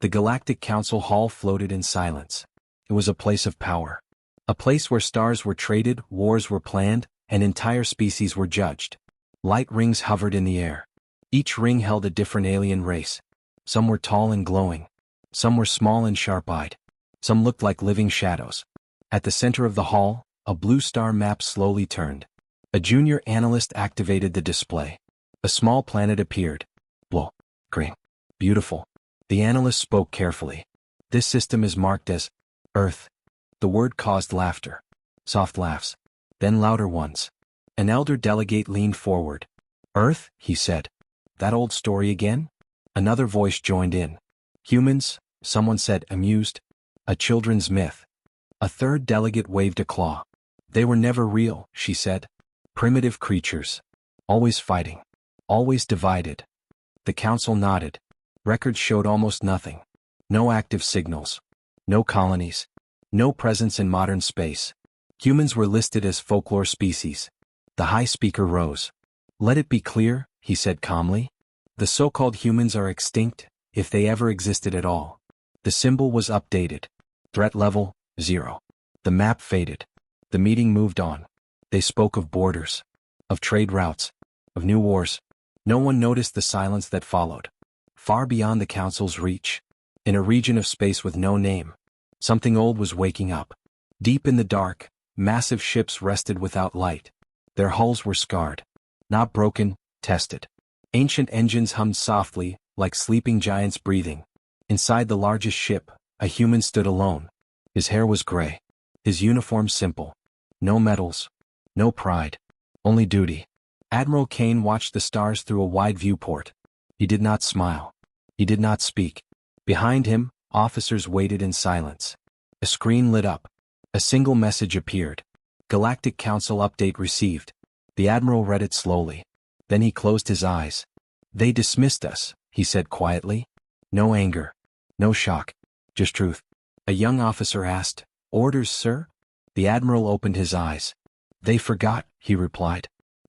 The Galactic Council Hall floated in silence. It was a place of power. A place where stars were traded, wars were planned, and entire species were judged. Light rings hovered in the air. Each ring held a different alien race. Some were tall and glowing. Some were small and sharp-eyed. Some looked like living shadows. At the center of the hall, a blue star map slowly turned. A junior analyst activated the display. A small planet appeared. Blue, green, beautiful. The analyst spoke carefully. This system is marked as Earth. The word caused laughter. Soft laughs. Then louder ones. An elder delegate leaned forward. Earth, he said. That old story again? Another voice joined in. Humans, someone said, amused. A children's myth. A third delegate waved a claw. They were never real, she said. Primitive creatures. Always fighting. Always divided. The council nodded. Records showed almost nothing. No active signals. No colonies. No presence in modern space. Humans were listed as folklore species. The High Speaker rose. Let it be clear, he said calmly. The so-called humans are extinct, if they ever existed at all. The symbol was updated. Threat level, 0. The map faded. The meeting moved on. They spoke of borders. Of trade routes. Of new wars. No one noticed the silence that followed. Far beyond the council's reach. In a region of space with no name. Something old was waking up. Deep in the dark, massive ships rested without light. Their hulls were scarred. Not broken, tested. Ancient engines hummed softly, like sleeping giants breathing. Inside the largest ship, a human stood alone. His hair was gray. His uniform simple. No medals. No pride. Only duty. Admiral Kane watched the stars through a wide viewport. He did not smile. He did not speak. Behind him, officers waited in silence. A screen lit up. A single message appeared. Galactic Council update received. The Admiral read it slowly. Then he closed his eyes. They dismissed us, he said quietly. No anger. No shock. Just truth. A young officer asked, Orders, sir? The Admiral opened his eyes. They forgot, he replied.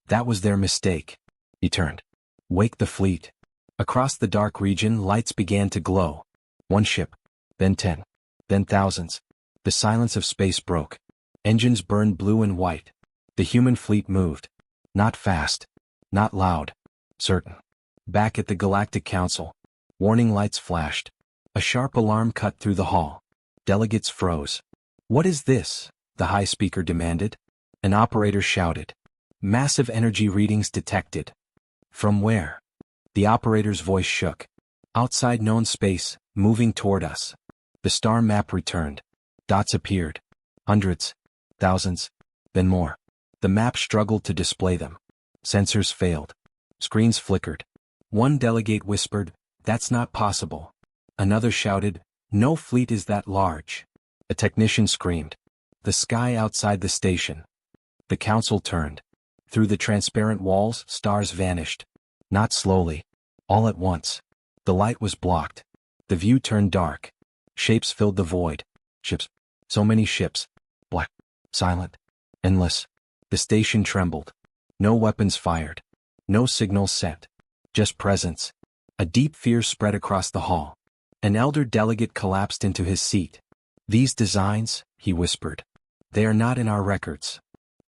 That was their mistake. He turned. Wake the fleet. Across the dark region, lights began to glow. One ship. Then 10. Then thousands. The silence of space broke. Engines burned blue and white. The human fleet moved. Not fast. Not loud. Certain. Back at the Galactic Council. Warning lights flashed. A sharp alarm cut through the hall. Delegates froze. What is this? The High Speaker demanded. An operator shouted. Massive energy readings detected. From where? The operator's voice shook. Outside known space, moving toward us. The star map returned. Dots appeared. Hundreds. Thousands. Then more. The map struggled to display them. Sensors failed. Screens flickered. One delegate whispered, That's not possible. Another shouted, No fleet is that large. A technician screamed. The sky outside the station. The council turned. Through the transparent walls, stars vanished. Not slowly. All at once. The light was blocked. The view turned dark. Shapes filled the void. Ships. So many ships. Black. Silent. Endless. The station trembled. No weapons fired. No signals sent. Just presence. A deep fear spread across the hall. An elder delegate collapsed into his seat. These designs, he whispered. They are not in our records.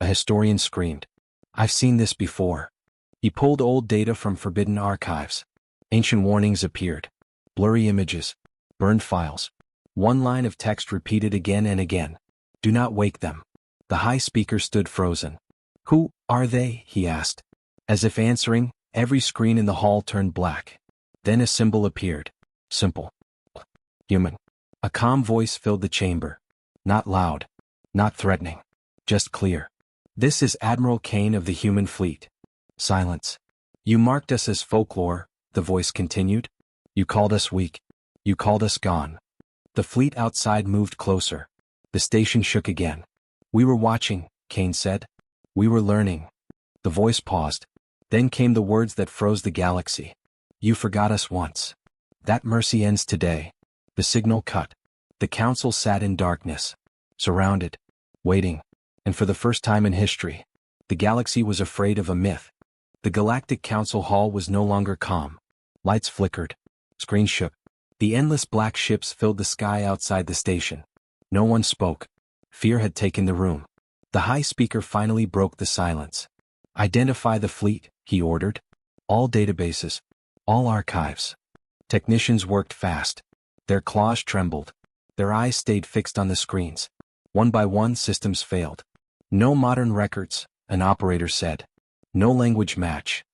A historian screamed. I've seen this before. He pulled old data from forbidden archives. Ancient warnings appeared. Blurry images. Burned files. One line of text repeated again and again. Do not wake them. The High Speaker stood frozen. Who are they? He asked. As if answering, every screen in the hall turned black. Then a symbol appeared. Simple. Human. A calm voice filled the chamber. Not loud. Not threatening. Just clear. This is Admiral Kane of the human fleet. Silence. You marked us as folklore, the voice continued. You called us weak. You called us gone. The fleet outside moved closer. The station shook again. We were watching, Kane said. We were learning. The voice paused. Then came the words that froze the galaxy. You forgot us once. That mercy ends today. The signal cut. The council sat in darkness. Surrounded. Waiting. And for the first time in history, the galaxy was afraid of a myth. The Galactic Council Hall was no longer calm. Lights flickered. Screens shook. The endless black ships filled the sky outside the station. No one spoke. Fear had taken the room. The high speaker finally broke the silence. "Identify the fleet," he ordered. "All databases. All archives." Technicians worked fast. Their claws trembled. Their eyes stayed fixed on the screens. One by one, systems failed. "No modern records," an operator said. "No language match.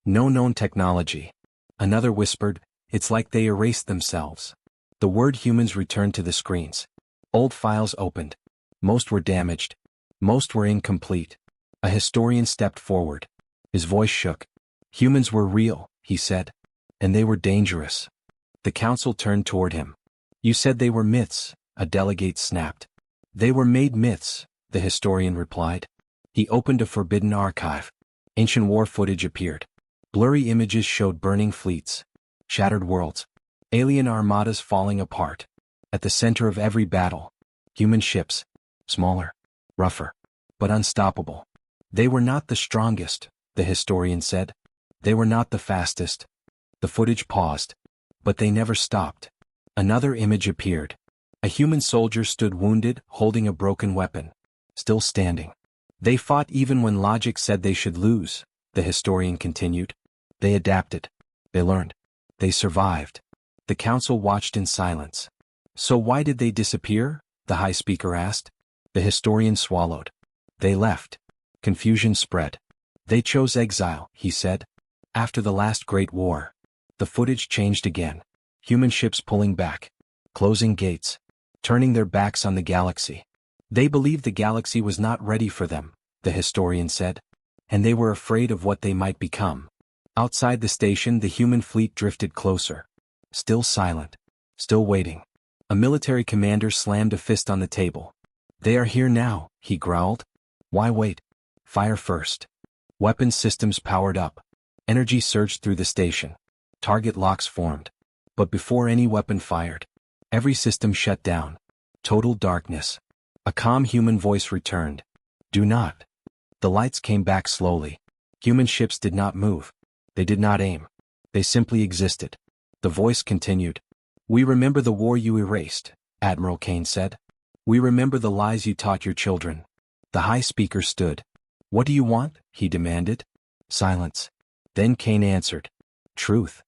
No known technology." Another whispered, "It's like they erased themselves." The word humans returned to the screens. Old files opened. Most were damaged. Most were incomplete. A historian stepped forward. His voice shook. "Humans were real," he said. "And they were dangerous." The council turned toward him. "You said they were myths," a delegate snapped. "They were made myths," the historian replied. He opened a forbidden archive. Ancient war footage appeared. Blurry images showed burning fleets, shattered worlds, alien armadas falling apart. At the center of every battle, human ships, smaller, rougher, but unstoppable. "They were not the strongest," the historian said. "They were not the fastest." The footage paused, but they never stopped. Another image appeared. A human soldier stood wounded, holding a broken weapon, still standing. "They fought even when logic said they should lose," the historian continued. "They adapted. They learned. They survived." The council watched in silence. "So why did they disappear?" the high speaker asked. The historian swallowed. "They left." Confusion spread. "They chose exile," he said. "After the last Great War." The footage changed again. Human ships pulling back, closing gates, turning their backs on the galaxy. "They believed the galaxy was not ready for them," the historian said. "And they were afraid of what they might become." Outside the station, the human fleet drifted closer. Still silent. Still waiting. A military commander slammed a fist on the table. "They are here now," he growled. "Why wait? Fire first." Weapons systems powered up. Energy surged through the station. Target locks formed. But before any weapon fired, every system shut down. Total darkness. A calm human voice returned. "Do not." The lights came back slowly. Human ships did not move. They did not aim. They simply existed. The voice continued. "We remember the war you erased," Admiral Kane said. "We remember the lies you taught your children." The high speaker stood. "What do you want?" he demanded. Silence. Then Kane answered. "Truth."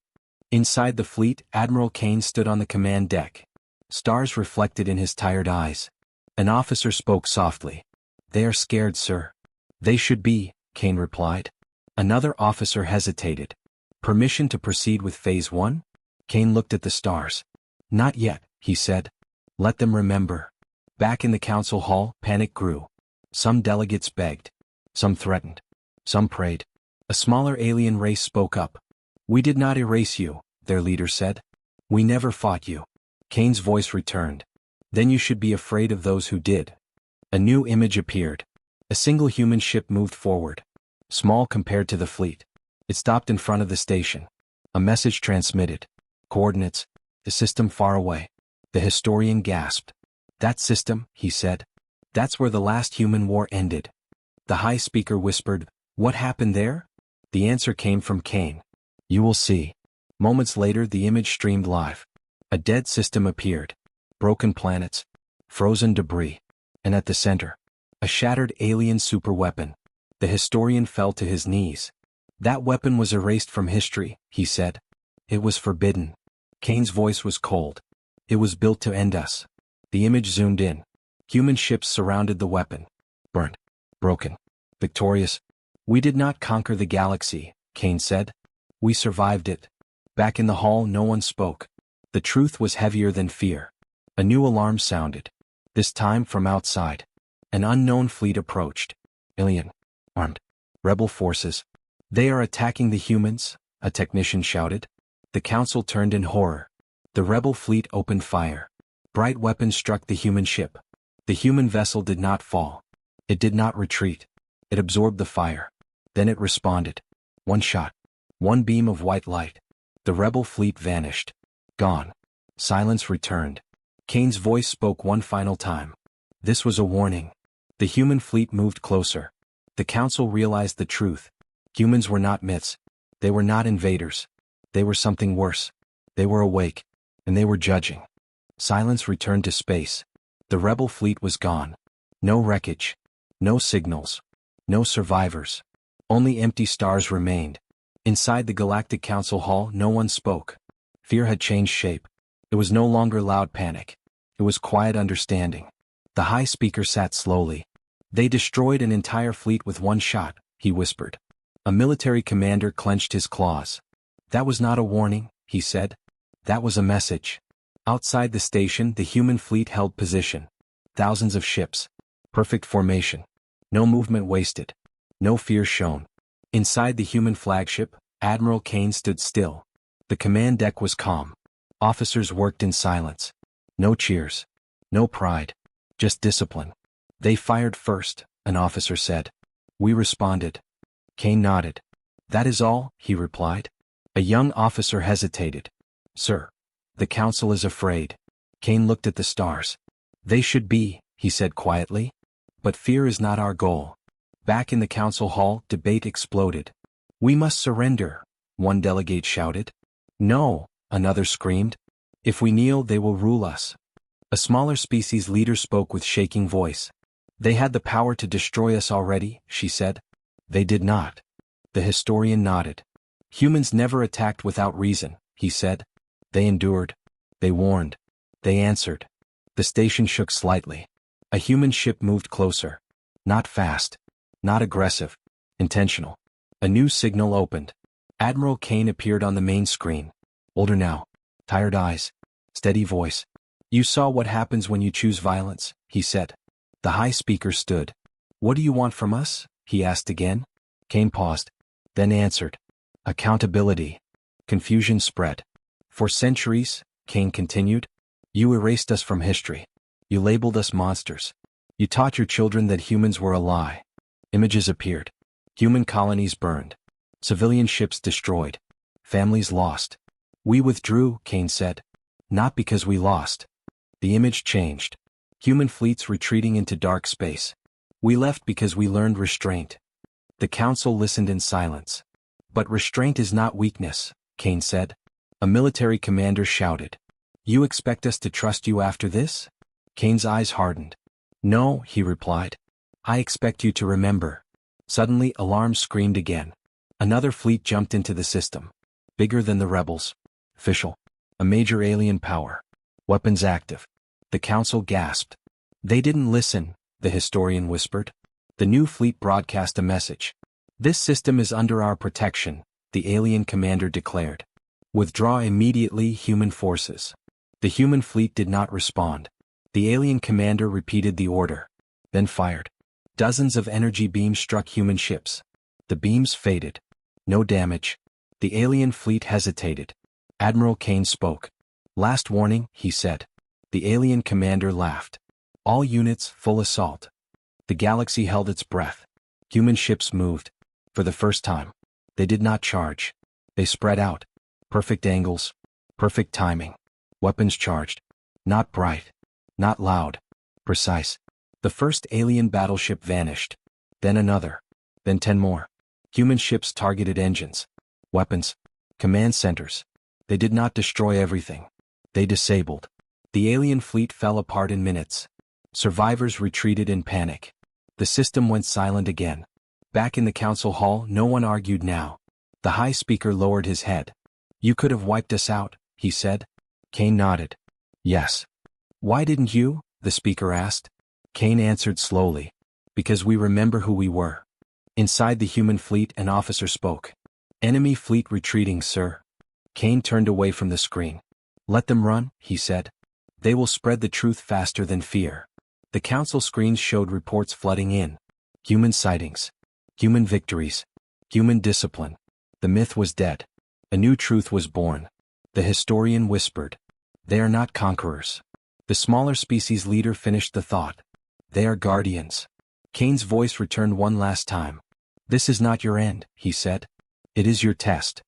Inside the fleet, Admiral Kane stood on the command deck. Stars reflected in his tired eyes. An officer spoke softly. "They are scared, sir." "They should be," Kane replied. Another officer hesitated. "Permission to proceed with Phase 1? Kane looked at the stars. "Not yet," he said. "Let them remember." Back in the council hall, panic grew. Some delegates begged. Some threatened. Some prayed. A smaller alien race spoke up. "We did not erase you," their leader said. "We never fought you." Kane's voice returned. "Then you should be afraid of those who did." A new image appeared. A single human ship moved forward. Small compared to the fleet. It stopped in front of the station. A message transmitted. Coordinates. A system far away. The historian gasped. "That system," he said. "That's where the last human war ended." The high speaker whispered, "What happened there?" The answer came from Kane. "You will see." Moments later, the image streamed live. A dead system appeared. Broken planets. Frozen debris. And at the center, a shattered alien superweapon. The historian fell to his knees. "That weapon was erased from history," he said. "It was forbidden." Kane's voice was cold. "It was built to end us." The image zoomed in. Human ships surrounded the weapon. Burnt. Broken. Victorious. "We did not conquer the galaxy," Kane said. "We survived it." Back in the hall, no one spoke. The truth was heavier than fear. A new alarm sounded. This time from outside. An unknown fleet approached. Alien. Armed. Rebel forces. "They are attacking the humans," a technician shouted. The council turned in horror. The rebel fleet opened fire. Bright weapons struck the human ship. The human vessel did not fall. It did not retreat. It absorbed the fire. Then it responded. One shot. One beam of white light. The rebel fleet vanished. Gone. Silence returned. Kane's voice spoke one final time. This was a warning. The human fleet moved closer. The council realized the truth. Humans were not myths. They were not invaders. They were something worse. They were awake. and they were judging. Silence returned to space. The rebel fleet was gone. No wreckage. No signals. No survivors. Only empty stars remained. Inside the Galactic Council Hall, no one spoke. Fear had changed shape. It was no longer loud panic. It was quiet understanding. The High Speaker sat slowly. They destroyed an entire fleet with one shot, he whispered. A military commander clenched his claws. That was not a warning, he said. That was a message. Outside the station, the human fleet held position. Thousands of ships. Perfect formation. No movement wasted. No fear shown. Inside the human flagship, Admiral Kane stood still. The command deck was calm. Officers worked in silence. No cheers. No pride. Just discipline. They fired first, an officer said. We responded. Kane nodded. That is all, he replied. A young officer hesitated. Sir, the council is afraid. Kane looked at the stars. They should be, he said quietly. But fear is not our goal. Back in the council hall, debate exploded. We must surrender, one delegate shouted. No, another screamed. If we kneel, they will rule us. A smaller species leader spoke with shaking voice. They had the power to destroy us already, she said. They did not. The historian nodded. Humans never attacked without reason, he said. They endured. They warned. They answered. The station shook slightly. A human ship moved closer. Not fast. Not aggressive. Intentional. A new signal opened. Admiral Kane appeared on the main screen. Older now. Tired eyes. Steady voice. You saw what happens when you choose violence, he said. The High Speaker stood. What do you want from us? He asked again. Kane paused. Then answered. Accountability. Confusion spread. For centuries, Kane continued, you erased us from history. You labeled us monsters. You taught your children that humans were a lie. Images appeared. Human colonies burned. Civilian ships destroyed. Families lost. We withdrew, Kane said. Not because we lost. The image changed. Human fleets retreating into dark space. We left because we learned restraint. The council listened in silence. But restraint is not weakness, Kane said. A military commander shouted. You expect us to trust you after this? Kane's eyes hardened. No, he replied. I expect you to remember. Suddenly, alarms screamed again. Another fleet jumped into the system. Bigger than the rebels. Official. A major alien power. Weapons active. The council gasped. They didn't listen, the historian whispered. The new fleet broadcast a message. This system is under our protection, the alien commander declared. Withdraw immediately, human forces. The human fleet did not respond. The alien commander repeated the order. Then fired. Dozens of energy beams struck human ships. The beams faded. No damage. The alien fleet hesitated. Admiral Kane spoke. Last warning, he said. The alien commander laughed. All units, full assault. The galaxy held its breath. Human ships moved. For the first time. They did not charge. They spread out. Perfect angles. Perfect timing. Weapons charged. Not bright. Not loud. Precise. The first alien battleship vanished. Then another. Then 10 more. Human ships targeted engines. Weapons. Command centers. They did not destroy everything. They disabled. The alien fleet fell apart in minutes. Survivors retreated in panic. The system went silent again. Back in the council hall, no one argued now. The High Speaker lowered his head. You could have wiped us out, he said. Kane nodded. Yes. Why didn't you? The speaker asked. Kane answered slowly. Because we remember who we were. Inside the human fleet, an officer spoke. Enemy fleet retreating, sir. Kane turned away from the screen. Let them run, he said. They will spread the truth faster than fear. The council screens showed reports flooding in. Human sightings. Human victories. Human discipline. The myth was dead. A new truth was born. The historian whispered. They are not conquerors. The smaller species leader finished the thought. They are guardians. Kane's voice returned one last time. This is not your end, he said. It is your test.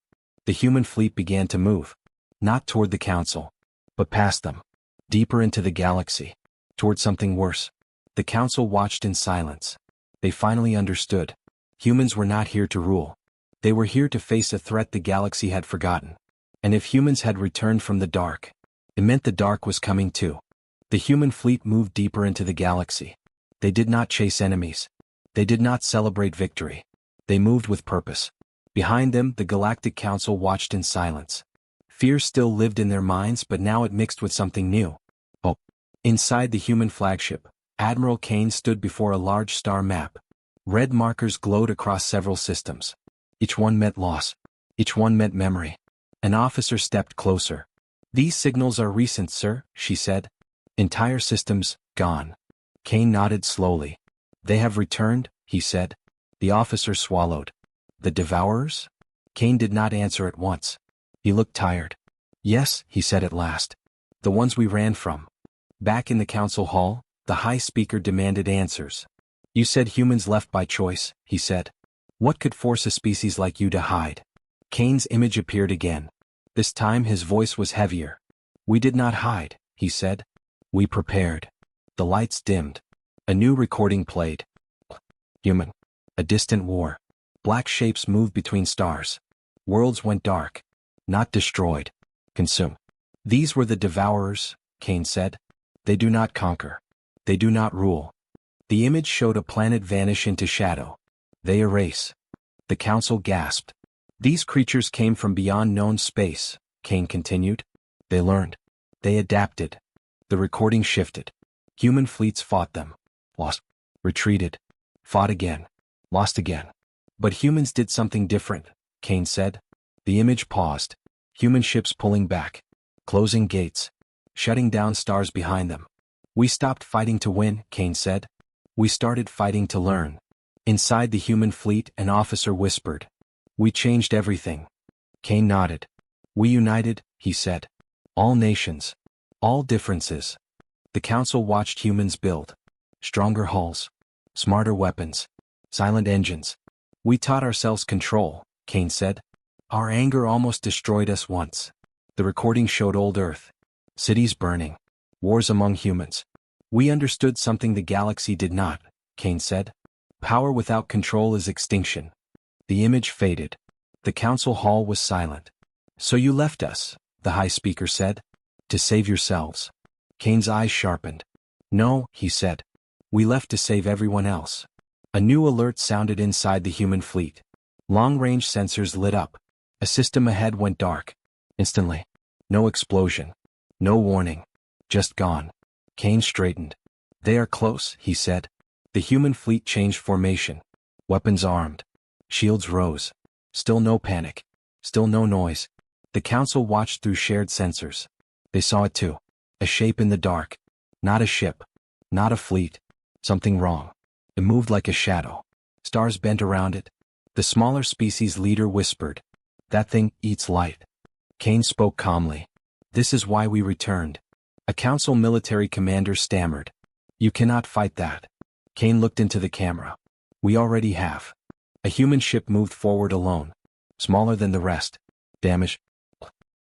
The human fleet began to move. Not toward the council. But past them. Deeper into the galaxy. Toward something worse. The council watched in silence. They finally understood. Humans were not here to rule. They were here to face a threat the galaxy had forgotten. And if humans had returned from the dark, It meant the dark was coming too. The human fleet moved deeper into the galaxy. They did not chase enemies. They did not celebrate victory. They moved with purpose. Behind them, the Galactic Council watched in silence. Fear still lived in their minds, but now it mixed with something new. Hope. Inside the human flagship, Admiral Kane stood before a large star map. Red markers glowed across several systems. Each one meant loss. Each one meant memory. An officer stepped closer. "These signals are recent, sir," she said. "Entire systems, gone." Kane nodded slowly. "They have returned," he said. The officer swallowed. "The Devourers?" Kane did not answer at once. He looked tired. "Yes," he said at last. "The ones we ran from." Back in the council hall, the High Speaker demanded answers. "You said humans left by choice," he said. "What could force a species like you to hide?" Kane's image appeared again. This time his voice was heavier. "We did not hide," he said. "We prepared." The lights dimmed. A new recording played. Human. A distant war. Black shapes moved between stars. Worlds went dark. Not destroyed. Consumed. "These were the Devourers," Kane said. "They do not conquer. They do not rule." The image showed a planet vanish into shadow. "They erase." The council gasped. "These creatures came from beyond known space," Kane continued. "They learned. They adapted." The recording shifted. Human fleets fought them. Lost. Retreated. Fought again. Lost again. "But humans did something different," Kane said. The image paused. Human ships pulling back. Closing gates. Shutting down stars behind them. "We stopped fighting to win," Kane said. "We started fighting to learn." Inside the human fleet, an officer whispered. "We changed everything." Kane nodded. "We united," he said. "All nations. All differences." The council watched humans build. Stronger hulls. Smarter weapons. Silent engines. "We taught ourselves control," Kane said. "Our anger almost destroyed us once." The recording showed old Earth. Cities burning. Wars among humans. "We understood something the galaxy did not," Kane said. "Power without control is extinction." The image faded. The council hall was silent. "So you left us," the High Speaker said. "To save yourselves." Kane's eyes sharpened. "No," he said. "We left to save everyone else." A new alert sounded inside the human fleet. Long-range sensors lit up. A system ahead went dark. Instantly. No explosion. No warning. Just gone. Kane straightened. "They are close," he said. The human fleet changed formation. Weapons armed. Shields rose. Still no panic. Still no noise. The council watched through shared sensors. They saw it too. A shape in the dark. Not a ship. Not a fleet. Something wrong. It moved like a shadow. Stars bent around it. The smaller species leader whispered. "That thing eats light." Kane spoke calmly. "This is why we returned." A council military commander stammered. "You cannot fight that." Kane looked into the camera. "We already have." A human ship moved forward alone. Smaller than the rest. Damaged.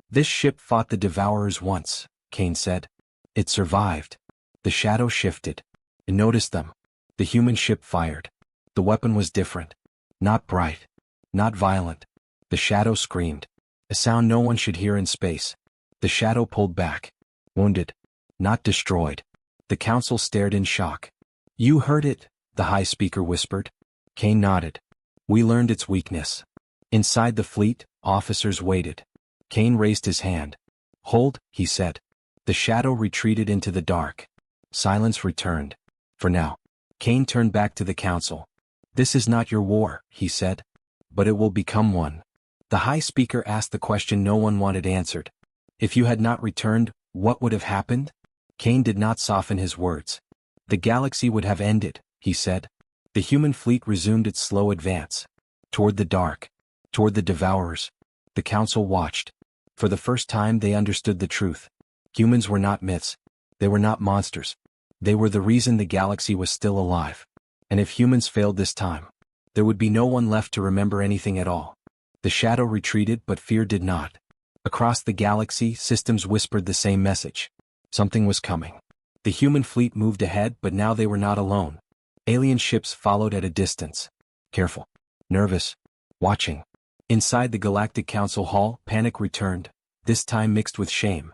"This ship fought the Devourers once," Kane said. "It survived." The shadow shifted. It noticed them. The human ship fired. The weapon was different. Not bright. Not violent. The shadow screamed. A sound no one should hear in space. The shadow pulled back. Wounded. Not destroyed. The council stared in shock. "You heard it," the High Speaker whispered. Kane nodded. "We learned its weakness." Inside the fleet, officers waited. Kane raised his hand. "Hold," he said. The shadow retreated into the dark. Silence returned. For now. Kane turned back to the council. "This is not your war," he said. "But it will become one." The High Speaker asked the question no one wanted answered. "If you had not returned, what would have happened?" Kane did not soften his words. "The galaxy would have ended," he said. The human fleet resumed its slow advance. Toward the dark. Toward the Devourers. The council watched. For the first time they understood the truth. Humans were not myths. They were not monsters. They were the reason the galaxy was still alive. And if humans failed this time, there would be no one left to remember anything at all. The shadow retreated, but fear did not. Across the galaxy, systems whispered the same message. Something was coming. The human fleet moved ahead, but now they were not alone. Alien ships followed at a distance. Careful. Nervous. Watching. Inside the Galactic Council hall, panic returned, this time mixed with shame.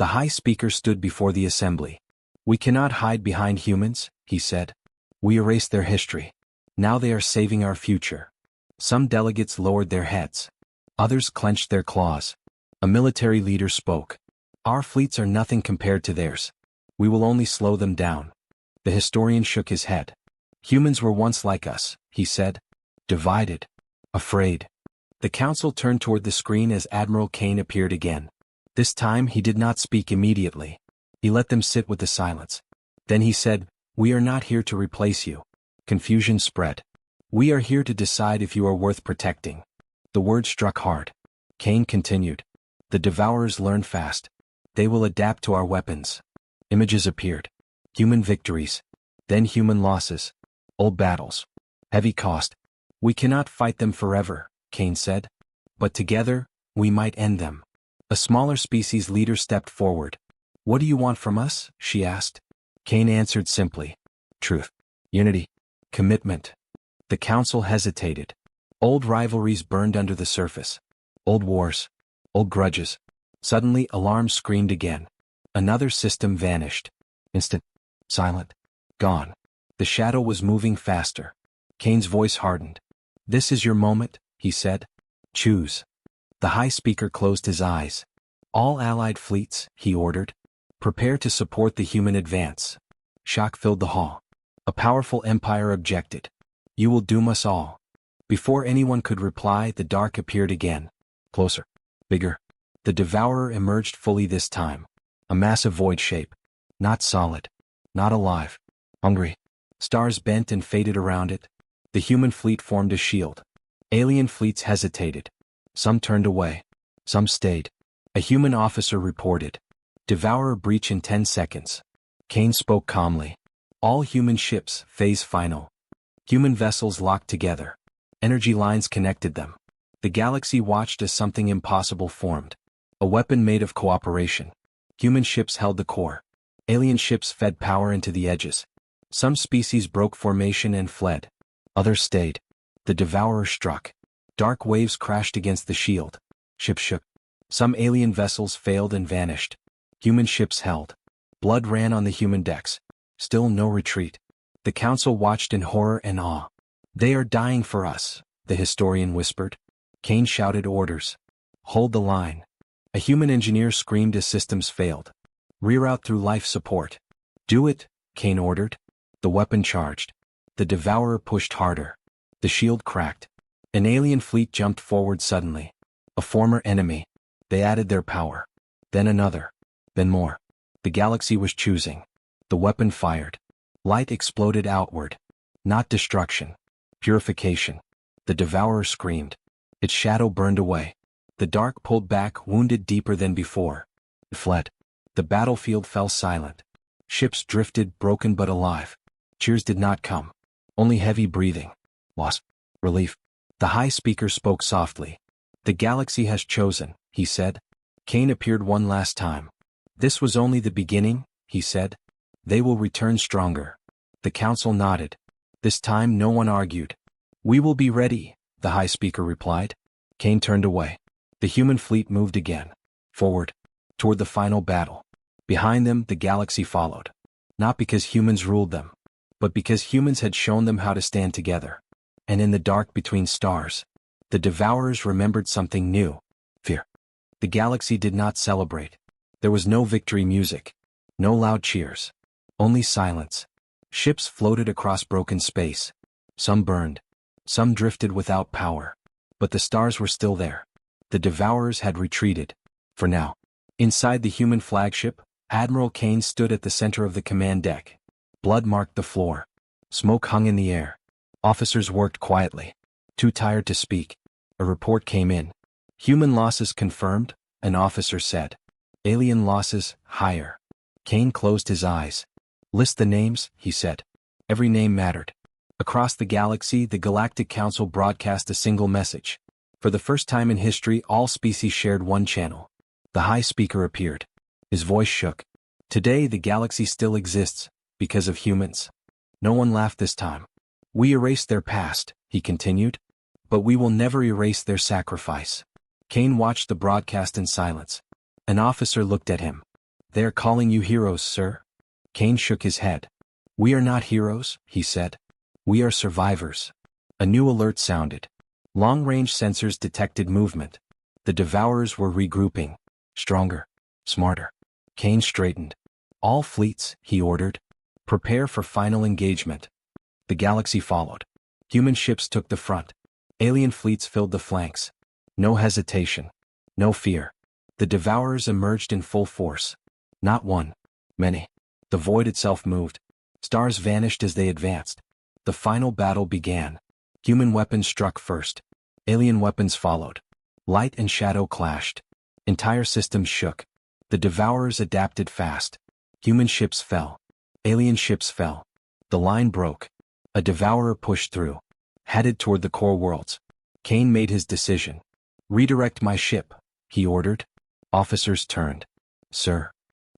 The High Speaker stood before the assembly. We cannot hide behind humans, he said. We erased their history. Now they are saving our future. Some delegates lowered their heads. Others clenched their claws. A military leader spoke. Our fleets are nothing compared to theirs. We will only slow them down. The historian shook his head. Humans were once like us, he said. Divided. Afraid. The council turned toward the screen as Admiral Kane appeared again. This time he did not speak immediately. He let them sit with the silence. Then he said, We are not here to replace you. Confusion spread. We are here to decide if you are worth protecting. The word struck hard. Kane continued. The Devourers learn fast. They will adapt to our weapons. Images appeared. Human victories. Then human losses. Old battles. Heavy cost. We cannot fight them forever, Kane said. But together, we might end them. A smaller species leader stepped forward. What do you want from us? She asked. Kane answered simply. Truth. Unity. Commitment. The council hesitated. Old rivalries burned under the surface. Old wars. Old grudges. Suddenly alarms screamed again. Another system vanished. Instant. Silent. Gone. The shadow was moving faster. Kane's voice hardened. This is your moment, he said. Choose. The High Speaker closed his eyes. All Allied fleets, he ordered. Prepare to support the human advance. Shock filled the hall. A powerful empire objected. You will doom us all. Before anyone could reply, the dark appeared again. Closer. Bigger. The Devourer emerged fully this time. A massive void shape. Not solid. Not alive. Hungry. Stars bent and faded around it. The human fleet formed a shield. Alien fleets hesitated. Some turned away. Some stayed. A human officer reported. Devourer breach in 10 seconds. Kane spoke calmly. All human ships, phase final. Human vessels locked together. Energy lines connected them. The galaxy watched as something impossible formed. A weapon made of cooperation. Human ships held the core. Alien ships fed power into the edges. Some species broke formation and fled. Others stayed. The Devourer struck. Dark waves crashed against the shield. Ships shook. Some alien vessels failed and vanished. Human ships held. Blood ran on the human decks. Still no retreat. The council watched in horror and awe. They are dying for us, the historian whispered. Kane shouted orders. Hold the line. A human engineer screamed as systems failed. Reroute through life support. Do it, Kane ordered. The weapon charged. The Devourer pushed harder. The shield cracked. An alien fleet jumped forward suddenly. A former enemy. They added their power. Then another. Then more. The galaxy was choosing. The weapon fired. Light exploded outward. Not destruction. Purification. The Devourer screamed. Its shadow burned away. The dark pulled back, wounded deeper than before. It fled. The battlefield fell silent. Ships drifted, broken but alive. Cheers did not come. Only heavy breathing. Loss. Relief. The High Speaker spoke softly. The galaxy has chosen, he said. Kane appeared one last time. This was only the beginning, he said. They will return stronger. The council nodded. This time no one argued. We will be ready, the High Speaker replied. Kane turned away. The human fleet moved again. Forward. Toward the final battle. Behind them, the galaxy followed. Not because humans ruled them, but because humans had shown them how to stand together. And in the dark between stars, the Devourers remembered something new. Fear. The galaxy did not celebrate. There was no victory music. No loud cheers. Only silence. Ships floated across broken space. Some burned. Some drifted without power. But the stars were still there. The Devourers had retreated. For now. Inside the human flagship, Admiral Kane stood at the center of the command deck. Blood marked the floor. Smoke hung in the air. Officers worked quietly. Too tired to speak. A report came in. Human losses confirmed, an officer said. Alien losses, higher. Kane closed his eyes. List the names, he said. Every name mattered. Across the galaxy, the Galactic Council broadcast a single message. For the first time in history, all species shared one channel. The High Speaker appeared. His voice shook. Today, the galaxy still exists, because of humans. No one laughed this time. We erased their past, he continued. But we will never erase their sacrifice. Kane watched the broadcast in silence. An officer looked at him. They are calling you heroes, sir. Kane shook his head. We are not heroes, he said. We are survivors. A new alert sounded. Long-range sensors detected movement. The Devourers were regrouping. Stronger. Smarter. Kane straightened. All fleets, he ordered. Prepare for final engagement. The galaxy followed. Human ships took the front. Alien fleets filled the flanks. No hesitation. No fear. The Devourers emerged in full force. Not one. Many. The void itself moved. Stars vanished as they advanced. The final battle began. Human weapons struck first. Alien weapons followed. Light and shadow clashed. Entire systems shook. The Devourers adapted fast. Human ships fell. Alien ships fell. The line broke. A Devourer pushed through. Headed toward the core worlds. Kane made his decision. Redirect my ship, he ordered. Officers turned. Sir.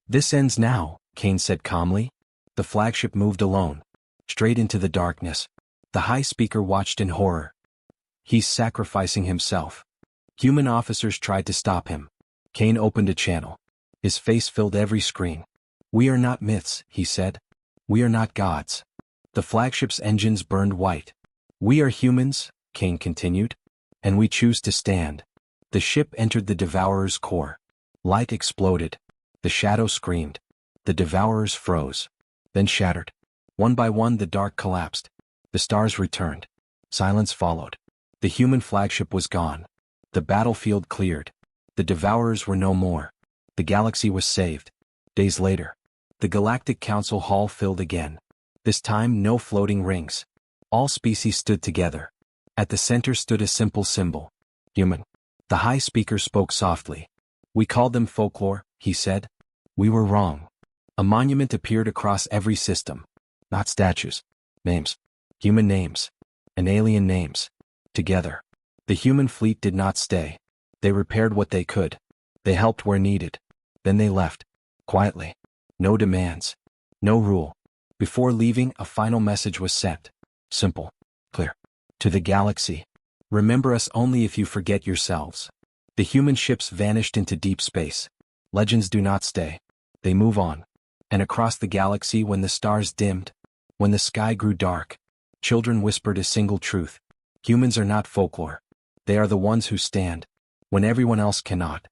This ends now, Kane said calmly. The flagship moved alone. Straight into the darkness. The high speaker watched in horror. He's sacrificing himself. Human officers tried to stop him. Kane opened a channel. His face filled every screen. We are not myths, he said. We are not gods. The flagship's engines burned white. We are humans, Kane continued. And we choose to stand. The ship entered the Devourer's core. Light exploded. The shadow screamed. The Devourers froze. Then shattered. One by one the dark collapsed. The stars returned. Silence followed. The human flagship was gone. The battlefield cleared. The Devourers were no more. The galaxy was saved. Days later, the Galactic Council Hall filled again. This time no floating rings. All species stood together. At the center stood a simple symbol. Human. The high speaker spoke softly. We called them folklore, he said. We were wrong. A monument appeared across every system. Not statues. Names. Human names. And alien names. Together. The human fleet did not stay. They repaired what they could. They helped where needed. Then they left. Quietly. No demands. No rule. Before leaving, a final message was sent. Simple. Clear. To the galaxy. Remember us only if you forget yourselves. The human ships vanished into deep space. Legends do not stay. They move on. And across the galaxy, when the stars dimmed, when the sky grew dark, children whispered a single truth. Humans are not folklore. They are the ones who stand when everyone else cannot.